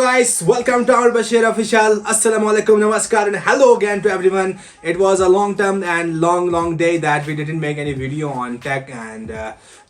guys, welcome to our Bashir official. Assalamu alaikum, namaskar and hello again to everyone. It was a long term and long day that we didn't make any video on tech, and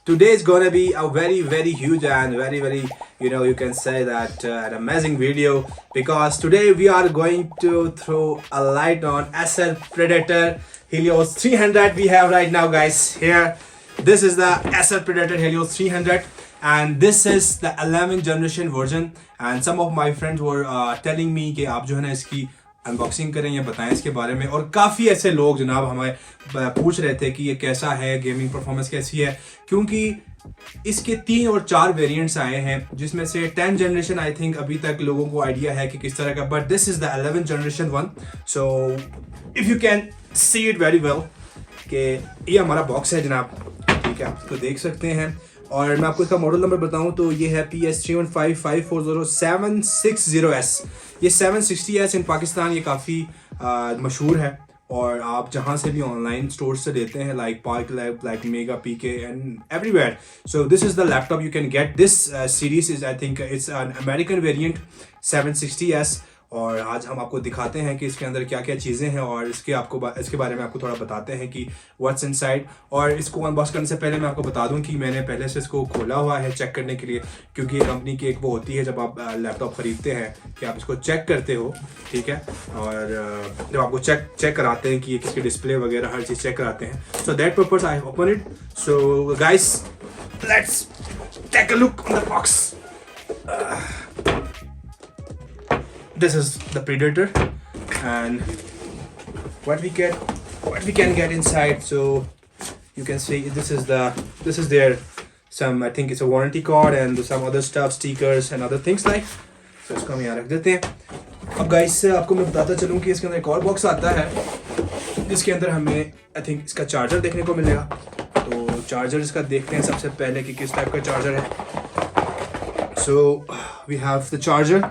today is gonna be a very huge and very you can say that an amazing video, because today we are going to throw a light on Acer Predator Helios 300 we have right now, guys. Here, this is the Acer Predator Helios 300. And this is the 11th generation version, and some of my friends were telling me कि आप जो है ना इसकी unboxing करें या बताएं इसके बारे में, और काफ़ी ऐसे लोग जनाब हमें पूछ रहे थे कि ये कैसा है, गेमिंग परफॉर्मेंस कैसी है, क्योंकि इसके 3 और 4 वेरिएंट्स आए हैं, जिसमें से 10th जनरेशन आई थिंक अभी तक लोगों को आइडिया है कि किस तरह का, but this is the 11th generation one. So if you can see it very well कि ये हमारा बॉक्स है जनाब, ठीक है, आप इसको देख सकते हैं. और मैं आपको इसका मॉडल नंबर बताऊं तो ये है PS315540 ये 760S इन पाकिस्तान ये काफ़ी मशहूर है, और आप जहां से भी ऑनलाइन स्टोर से लेते हैं like park lab, like mega PK and everywhere. So this is the laptop you can get. This series is I think it's an American variant 760S. और आज हम आपको दिखाते हैं कि इसके अंदर क्या क्या चीज़ें हैं, और इसके बारे में आपको थोड़ा बताते हैं कि व्हाट्स इनसाइड. और इसको अनबॉक्स करने से पहले मैं आपको बता दूं कि मैंने पहले से इसको खोला हुआ है चेक करने के लिए, क्योंकि कंपनी की एक वो होती है जब आप लैपटॉप ख़रीदते हैं कि आप इसको चेक करते हो, ठीक है, और जब आपको चेक कराते हैं कि ये किसकी डिस्प्ले वगैरह हर चीज़ चेक कराते हैं. So that purpose I open it. So guys, let's take a look on the box. This is the Predator, and what we can get inside. So you can see this is their some, I think it's a warranty card and some other stuff, stickers and other things like. So इसको हम यहाँ रख देते हैं. अब guys आपको मैं बताता चलूँ कि इसके अंदर एक और बॉक्स आता है जिसके अंदर हमें I think इसका चार्जर देखने को मिलेगा. तो चार्जर इसका देखते हैं सबसे पहले कि किस टाइप का चार्जर है. So we have the charger.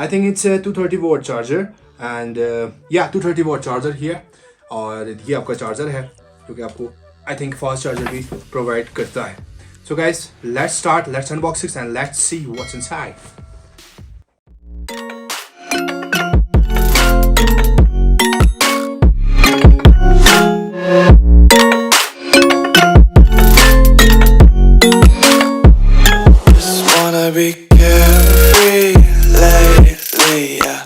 I think it's a 230 watt charger, and 230 watt charger here. और ये आपका चार्जर है जो कि आपको I think फास्ट चार्जर भी प्रोवाइड करता है. So guys, let's start, let's unbox it and let's see what's inside. Just wanna be carefree lately, yeah.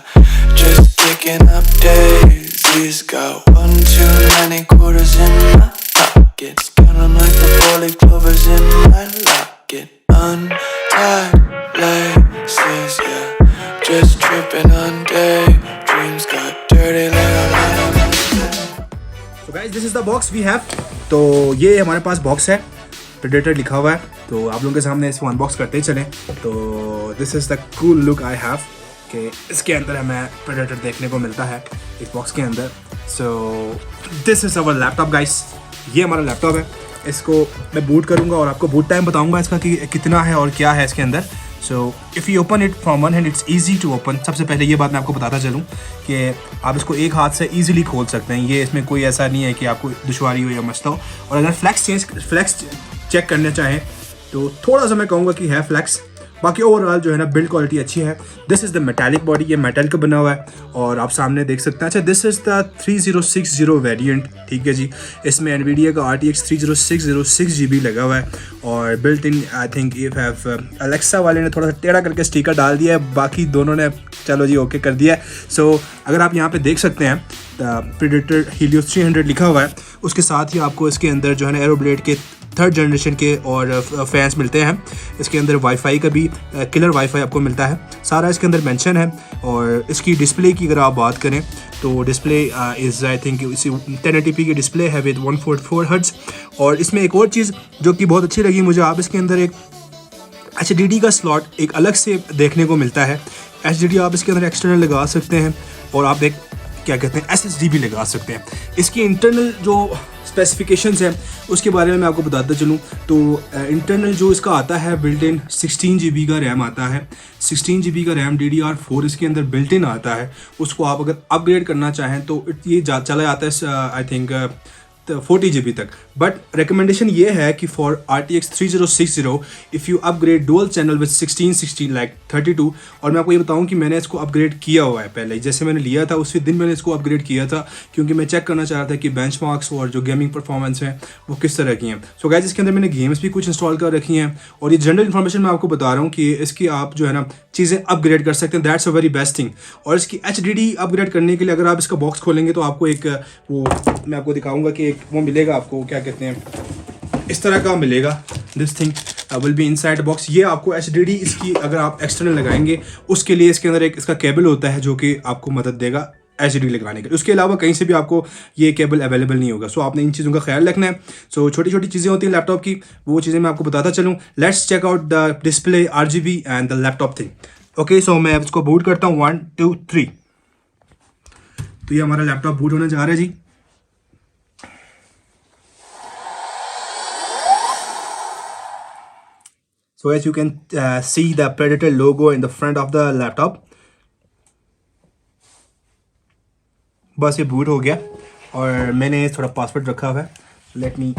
Just picking up daisies. Got one too many quarters in my pockets. Counting like the 40 clovers in my locket. Untied laces, yeah. Just tripping on daydreams. Got dirty like a lot of my. So guys, this is the box we have. तो ये हमारे पास box है, Predator लिखा हुआ है. तो आप लोगों के सामने इसको अनबॉक्स करते ही चलें. तो this is the cool look I have कि इसके अंदर हमें Predator देखने को मिलता है इस बॉक्स के अंदर. सो this is our laptop guys. ये हमारा लैपटॉप है. इसको मैं बूट करूँगा और आपको बूट टाइम बताऊँगा इसका कि कितना है और क्या है इसके अंदर. So if you open it from one hand it's easy to open. सबसे पहले ये बात मैं आपको बताता चलूँ कि आप इसको एक हाथ से ईजिली खोल सकते हैं. ये इसमें कोई ऐसा नहीं है कि आपको दुश्वारी हो या मसला हो. और अगर फ्लैक्स चेक करना चाहें तो थोड़ा सा मैं कहूँगा कि है फ्लैक्स. बाकी ओवरऑल जो है ना बिल्ड क्वालिटी अच्छी है. This is the metallic body, ये मेटल का बना हुआ है और आप सामने देख सकते हैं. अच्छा, दिस इज़ द 3060 वेरिएंट, ठीक है जी. इसमें NVIDIA का RTX 3060 6GB लगा हुआ है, और बिल्ट इन आई थिंक ये अलेक्सा वाले ने थोड़ा सा टेढ़ा करके स्टिकर डाल दिया है, बाकी दोनों ने चलो जी ओके कर दिया है. सो अगर आप यहाँ पे देख सकते हैं Predator Helios 300 लिखा हुआ है, उसके साथ ही आपको इसके अंदर जो है ना एरोब्लेड के 3rd जनरेशन के और फैंस मिलते हैं. इसके अंदर वाईफाई का भी किलर वाईफाई आपको मिलता है, सारा इसके अंदर मेंशन है. और इसकी डिस्प्ले की अगर आप बात करें तो display is I think 1080p की डिस्प्ले है विद 144 हर्ट्ज. और इसमें एक और चीज़ जो कि बहुत अच्छी लगी मुझे, आप इसके अंदर एक HDD का स्लॉट एक अलग से देखने को मिलता है. HDD आप इसके अंदर एक्सटर्नल लगा सकते हैं, और आप एक क्या कहते हैं SSD भी लगा सकते हैं. इसकी इंटरनल जो स्पेसिफिकेशंस हैं उसके बारे में मैं आपको बताता चलूँ तो इंटरनल जो इसका आता है बिल्ट इन 16GB का रैम आता है. 16GB का रैम DDR4 इसके अंदर बिल्ट इन आता है. उसको आप अगर अपग्रेड करना चाहें तो ये चला जाता है आई थिंक 40 GB तक। बट रिकमेंडेशन ये है कि for RTX 3060 if you upgrade dual channel with 1660 like 32। और मैं आपको ये बताऊं कि मैंने इसको अपग्रेड किया हुआ है पहले, जैसे मैंने लिया था उसी दिन मैंने इसको अपग्रेड किया था, क्योंकि मैं चेक करना चाह रहा था कि बेंचमार्क्स और जो गेमिंग परफॉर्मेंस है वो किस तरह की हैं। सो गाइस इसके अंदर मैंने गेम्स भी कुछ इंस्टॉल कर रखी हैं, और ये जनरल इन्फॉर्मेशन मैं आपको बता रहा हूँ कि इसकी आप जो है ना चीज़ें अपग्रेड कर सकते हैं। That's a very best thing. और इसकी HDD अपग्रेड करने के लिए अगर आप इसका बॉक्स खोलेंगे तो आपको एक वो मैं आपको दिखाऊंगा कि एक वो मिलेगा, आपको क्या कहते हैं, इस तरह का मिलेगा। This thing will be inside box. ये आपको HDD इसकी अगर आप एक्सटर्नल लगाएंगे उसके लिए इसके अंदर एक इसका केबल होता है जो कि आपको मदद देगा HDD लगाने के लिए। उसके अलावा कहीं से भी आपको ये केबल अवेलेबल नहीं होगा। सो आपने इन चीज़ों का ख्याल रखना है। सो छोटी छोटी चीज़ें होती हैं लैपटॉप की, वो चीज़ें मैं आपको बताता चलूँ। Let's check out the display, RGB and the laptop thing. Okay, so मैं इसको बूट करता हूँ 1 2 3। तो ये हमारा लैपटॉप बूट होने जा रहा है जी। So as you can see the Predator logo in the front of the laptop. बस ये बूट हो गया और मैंने थोड़ा पासवर्ड रखा हुआ है। Let me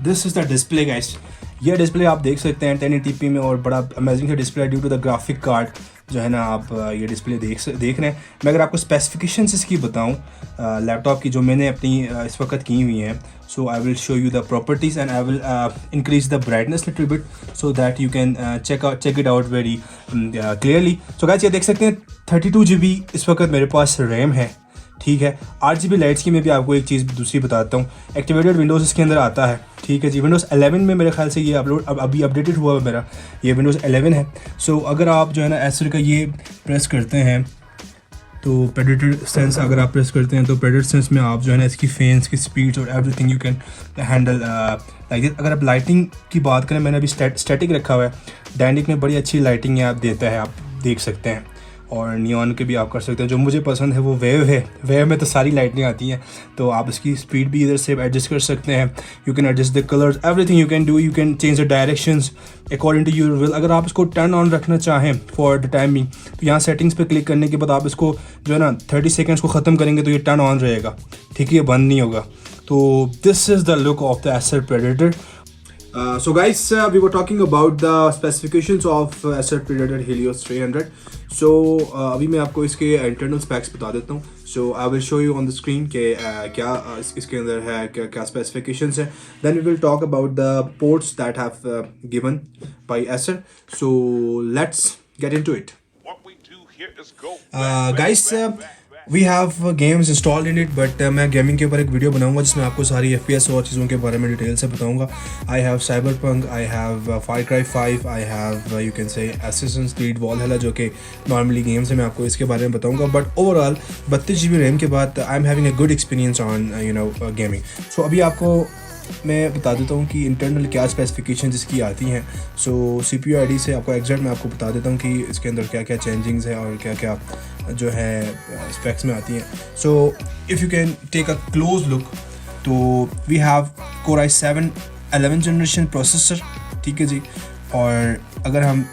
this is the display guys. ये डिस्प्ले आप देख सकते हैं 1080p में, और बड़ा अमेजिंग सा display due to the graphic card जो है ना आप ये डिस्प्ले देख रहे हैं। मैं अगर आपको स्पेसिफिकेशंस इसकी बताऊं लैपटॉप की जो मैंने अपनी इस वक्त की हुई हैं, so I will show you the properties and I will increase the brightness little bit so that you can check it out very clearly. So guys ये देख सकते हैं 32 GB इस वक्त मेरे पास रैम है, ठीक है। RGB लाइट्स की मैं भी आपको एक चीज़ दूसरी बताता हूँ। एक्टिवेटेड विंडोज़ इसके अंदर आता है, ठीक है जी। विंडोज़ 11 में मेरे ख्याल से ये अभी अपडेटेड हुआ है मेरा, ये विंडोज़ 11 है। सो अगर आप जो है ना एसर का ये प्रेस करते हैं तो प्रेडेटर सेंस अगर आप प्रेस करते हैं तो प्रेडेटर सेंस में आप जो है ना इसकी फैंस की स्पीड्स और everything you can handle like this. अगर आप लाइटिंग की बात करें, मैंने अभी स्टैटिक रखा हुआ है। डायनिक में बड़ी अच्छी लाइटिंग आप देता है, आप देख सकते हैं। और नियॉन के भी आप कर सकते हैं। जो मुझे पसंद है वो वेव है। वेव में तो सारी लाइटें आती हैं, तो आप इसकी स्पीड भी इधर से एडजस्ट कर सकते हैं। You can adjust the colours, everything you can do. You can change the directions according to your will. अगर आप इसको टर्न ऑन रखना चाहें फॉर द टाइमिंग, तो यहाँ सेटिंग्स पे क्लिक करने के बाद आप इसको जो है ना 30 सेकेंड्स को ख़त्म करेंगे तो ये टर्न ऑन रहेगा, ठीक है, ये बंद नहीं होगा। तो this is the look of the Acer predator. So guys, we were talking about the specifications of Acer Predator Helios 300. So अभी मैं आपको इसके internal specs बता देता हूँ. So I will show you on the screen कि क्या इसके अंदर है, क्या specifications है. Then we will talk about the ports that have given by Acer. So let's get into it. What we do here is go. Guys, we have games installed in it, but मैं gaming के ऊपर एक video बनाऊंगा जिसमें आपको सारी FPS और चीज़ों के बारे में डिटेल से बताऊंगा. I have Cyberpunk, I have Far Cry 5, I have you can say Assassin's Creed Valhalla, जो कि नॉर्मली गेम्स है, मैं आपको इसके बारे में बताऊंगा. बट ओवरऑल 32 GB रैम के बाद I am having a good experience on you know gaming. So अभी आपको मैं बता देता हूँ कि इंटरनल क्या स्पेसिफिकेशन इसकी आती हैं. सो CPU ID से आपको एग्जैक्ट मैं आपको बता देता हूँ कि इसके अंदर क्या क्या चेंजिंग्स हैं और क्या क्या जो है स्पेक्स में आती हैं. So if you can take a close look, तो we have Core i7 11th generation processor, ठीक है जी. और अगर हम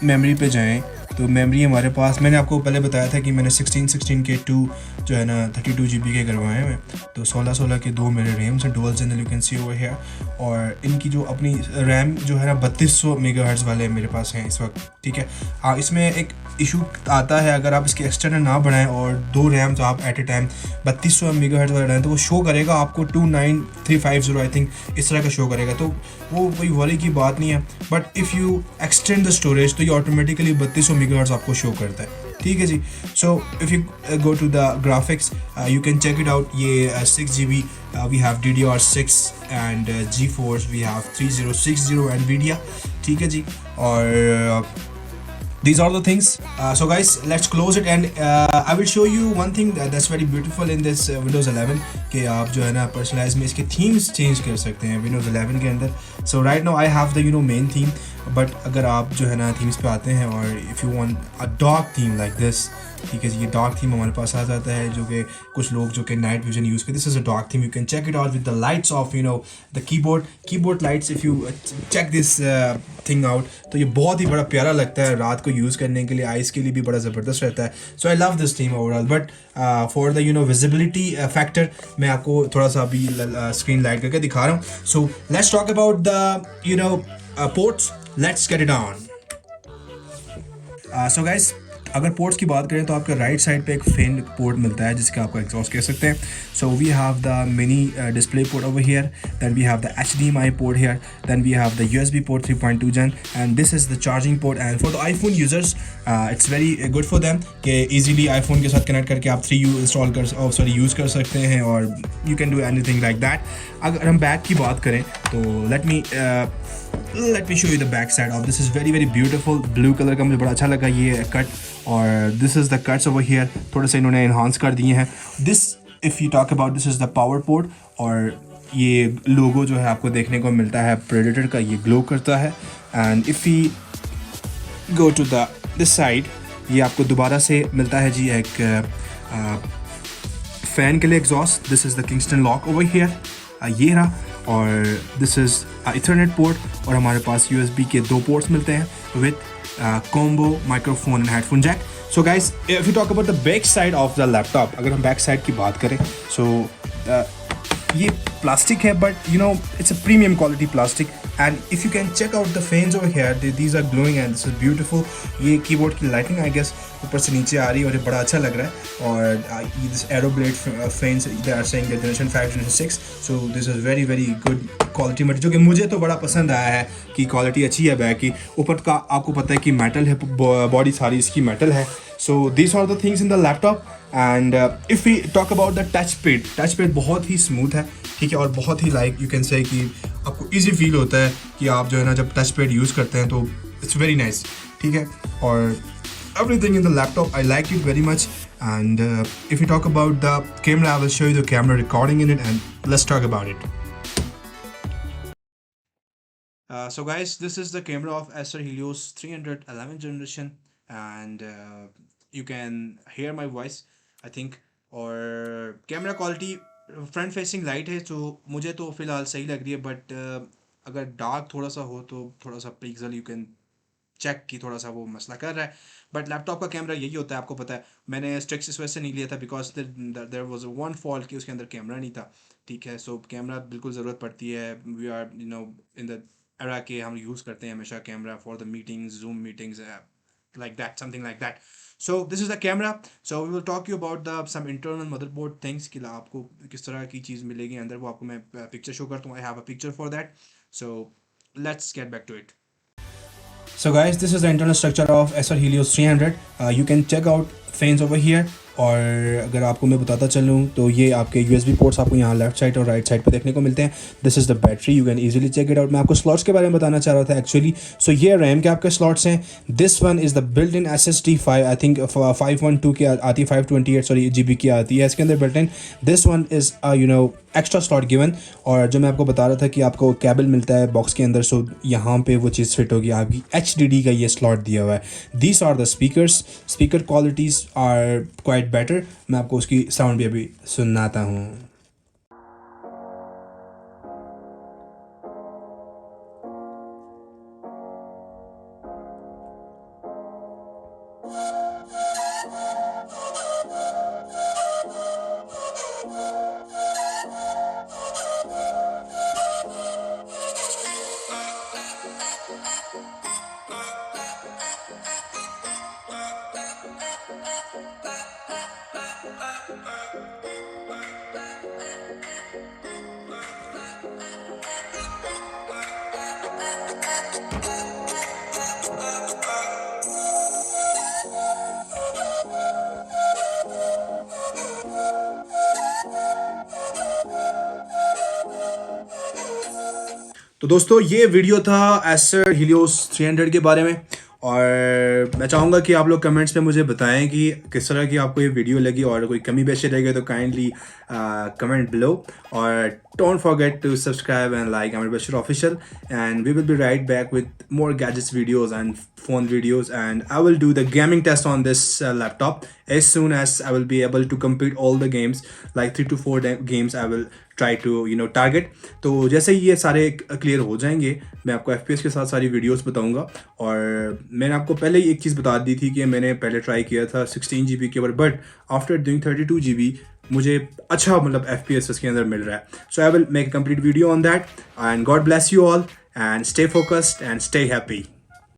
मेमोरी पे जाएँ तो मेमोरी हमारे पास, मैंने आपको पहले बताया था कि मैंने 16 के 2 जो है ना 32 GB के करवाए हैं. तो 16 के 2 मेरे रैम्स हैं, dual channel, you can see over here. और इनकी जो अपनी रैम जो है ना 3200 मेगाहर्ट्ज़ वाले मेरे पास हैं इस वक्त, ठीक है. हाँ, इसमें एक इशू आता है, अगर आप इसके एक्सटर्नल ना बढ़ाएं और 2 रैम्स आप एट ए टाइम 3200 मेगाहर्ट्ज़ वाले डालें तो वो शो करेगा आपको 29350 आई थिंक इस तरह का शो करेगा. तो वो कोई वरी की बात नहीं है. But if you extend the storage तो ये ऑटोमेटिकली 3200 मेगाहर्ट्ज़ आपको शो करता है, ठीक है जी. So if you go to the graphics you can check it out. ये 6 GB we have DDR6 and GeForce we have 3060 NVIDIA, ठीक है जी. और these are the things. So guys, let's close it and I will show you one thing that's very beautiful in this Windows 11 कि आप जो है ना personalise में इसके themes चेंज कर सकते हैं Windows 11 के अंदर. So right now I have the main theme but अगर आप जो है ना थीम्स पे आते हैं और if you want a dark theme like this, ठीक है, ये डार्क थीम हमारे पास आ जाता है, जो कि कुछ लोग जो कि नाइट विजन यूज़ करते हैं। This is a dark theme, you can check it out with the lights of the keyboard lights, if you check this thing out, तो ये बहुत ही बड़ा प्यारा लगता है रात को यूज़ करने के लिए, आइज़ के लिए भी बड़ा ज़बरदस्त रहता है। So I love this theme overall, but for the visibility factor मैं आपको थोड़ा सा अभी स्क्रीन लाइट करके दिखा रहा हूँ। So let's talk about the ports, let's get it on. So guys, अगर पोर्ट्स की बात करें तो आपके राइट साइड पे एक फैन पोर्ट मिलता है जिसका आपको एग्जॉस्ट कह सकते हैं। So we have the mini display port over here, then we have the HDMI port here, then we have the USB port 3.2 gen, and this is the charging port. And for the iPhone users it's very good for them कि easily iPhone के साथ connect करके आप 3U install कर use कर सकते हैं, और you can do anything like that. अगर हम बैक की बात करें तो let me show you the back side of this. Is very very beautiful, blue colour का मुझे बड़ा अच्छा लगा ये कट, और this is the cuts over here, थोड़े से इन्होंने इन्हांस कर दिए हैं। This if you talk about this is the power port, और ये लोगो जो है आपको देखने को मिलता है प्रेडेटर का, ये ग्लो करता है। And if you go to the this side, ये आपको दोबारा से मिलता है जी एक फ़ैन के लिए exhaust. This is the Kingston lock over here, ये रहा, और दिस इज़ इथरनेट पोर्ट, और हमारे पास USB के 2 पोर्ट्स मिलते हैं with combo microphone and headphone jack. So guys, if you talk about the back side of the laptop, अगर हम बैक साइड की बात करें, सो ये प्लास्टिक है, but it's a premium quality plastic. And if you can check out the fans over here, these are glowing and this is beautiful. ये keyboard की lighting I guess ऊपर से नीचे आ रही है और ये बड़ा अच्छा लग रहा है। और this aero blade fans, they are saying generation 5 generation 6, so this is very very good quality material, जो कि मुझे तो बड़ा पसंद आया है कि क्वालिटी अच्छी है बैक की। ऊपर का आपको पता है कि मेटल है, बॉडी सारी इसकी मेटल है। So these are the things in the laptop. And if we talk about the touch pad बहुत ही स्मूथ है, ठीक है, और बहुत ही लाइक यू कैन से कि आपको इजी फील होता है कि आप जो है ना जब टच पैड यूज़ करते हैं, तो इट्स वेरी नाइस, ठीक है। और everything in the laptop, I like it very much. And if you talk about the camera, I will show you the camera recording in it, and let's talk about it. So guys, this is the camera of Acer Helios 311 generation, and you can hear my voice, I think. और camera quality front facing light है, तो मुझे तो फ़िलहाल सही लग रही है, बट अगर डार्क थोड़ा सा हो तो थोड़ा सा पिक्सल यू कैन चेक की थोड़ा सा वो मसला कर रहा है। बट लैपटॉप का कैमरा यही होता है, आपको पता है। मैंने स्ट्रिक्स इस वजह से नहीं लिया था because there was one fault कि उसके अंदर कैमरा नहीं था, ठीक है। सो कैमरा बिल्कुल ज़रूरत पड़ती है, we are in the era के हम यूज़ करते हैं हमेशा camera for the meetings, zoom meetings, like that, something like that. So this is the camera. So we will talk you about the some internal motherboard things कि आपको किस तरह की चीज़ मिलेगी अंदर, वो आपको मैं पिक्चर शो करता हूँ। I have a picture for that. So let's get back to it. So guys, this is the internal structure of Acer Helios 300. You can check out fans over here. और अगर आपको मैं बताता चलूँ तो ये आपके USB पोर्ट्स आपको यहाँ लेफ्ट साइड और राइट साइड पे देखने को मिलते हैं। This is the battery, you can easily check it out. मैं आपको स्लॉट्स के बारे में बताना चाह रहा था एक्चुअली। सो ये रैम के आपके स्लॉट्स हैं। This one is the built in SSD 5, I think 512 की आती है, 528 GB की आती है इसके अंदर built in. This one is extra slot given, और जो मैं आपको बता रहा था कि आपको केबल मिलता है बॉक्स के अंदर, सो यहाँ पे वो चीज़ फिट होगी आपकी। HDD का ये स्लॉट दिया हुआ है। These are the speaker qualities are quite better. मैं आपको उसकी साउंड भी अभी सुनाता हूँ। तो दोस्तों ये वीडियो था एसर हीलियोस 300 के बारे में, और मैं चाहूँगा कि आप लोग कमेंट्स में मुझे बताएं कि किस तरह की आपको ये वीडियो लगी, और कोई कमी पेशी रह गई तो काइंडली कमेंट बिलो, और don't forget to subscribe and like Amir Bashir Official, and we will be right back with more gadgets videos and phone videos, and I will do the gaming test on this laptop as soon as I will be able to complete all the games, like 3 to 4 games I will try to target. तो जैसे ही ये सारे clear हो जाएंगे मैं आपको FPS के साथ सारी वीडियोस बताऊंगा। और मैंने आपको पहले ही एक चीज़ बता दी थी कि मैंने पहले ट्राई किया था 16 GB के ऊपर, बट आफ्टर डूइंग 32 GB मुझे अच्छा मतलब FPS उसके अंदर मिल रहा है। So I will make a complete video on that, and God bless you all, and stay focused and stay happy.